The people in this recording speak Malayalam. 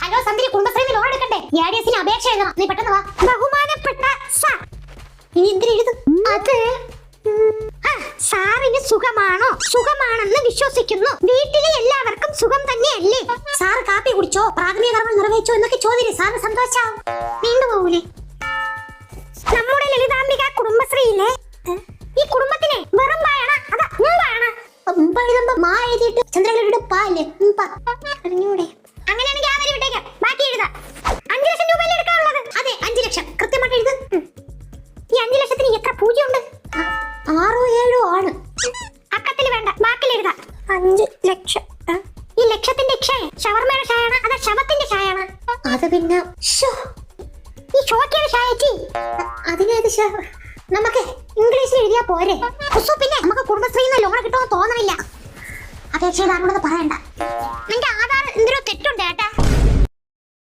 ഹലോ സന്ധ്യ, കുടുംബശ്രീ ലോൺ എടുക്കണ്ടേ? ADS-ന് അപേക്ഷ എഴുതണം. നീ പെട്ടെന്ന് വാ. ബഹുമാനപ്പെട്ട സാർ, ഇനി എന്തിനു എഴുതും? അത് സാറിന് സുഖമാണോ? സുഖമാണെന്ന് വിശ്വസിക്കുന്നു. വീട്ടിലെ എല്ലാവർക്കും സുഖം തന്നെയല്ലേ? സാറ് കാപ്പി കുടിച്ചോ, പ്രാഥമിക കർമ്മങ്ങൾ നിർവഹിച്ചോ എന്നൊക്കെ ചോദിച്ചു സാറിന് സന്തോഷാവും. നീണ്ടുപോകൂലേ? നമ്മുടെ ലളിതാംബിക കുടുംബശ്രീയിലെ ഈ കുടുംബത്തിനെ വെറും പായണ അതാ എഴുതുമ്പോ മാ എഴുതിയിട്ട് ചന്ദ്രകളുടെ പാല് അറിഞ്ഞൂടെ? അങ്ങനെയാണെങ്കിൽ ആ വരി വിട്ടേക്കാം, ബാക്കി എഴുതാം. 5 ലക്ഷം രൂപയല്ലേ എടുക്കാനുള്ളത്? അതെ, 5 ലക്ഷം കൃത്യമായിട്ട് എഴുതും. ഈ 5 ലക്ഷത്തിന് എത്ര പൂജ്യം ഉണ്ട്? 6 7 ആണ്. അക്കത്തിൽ വേണ്ട, ബാക്കിൽ എഴുതാം. 5 ലക്ഷം. ഈ ലക്ഷത്തിന്റെ ഷവർമയുടെ ഷായാണ് അതാ ശവത്തിന്റെ ഷായാണ്? അത് പിന്നെ ഈ ഷോക്കിയുടെ ഷായച്ചി അതിനേത് നമുക്ക് ഇംഗ്ലീഷിൽ എഴുതിയാ പോരെ? പിന്നെ നമുക്ക് കുടുംബശ്രീന്ന് ലോൺ കിട്ടുമെന്ന് തോന്നണില്ല. അപേക്ഷ പറയണ്ട. നിന്റെ ആധാർ എന്തിനോ തെറ്റുണ്ട് ഏട്ടാ.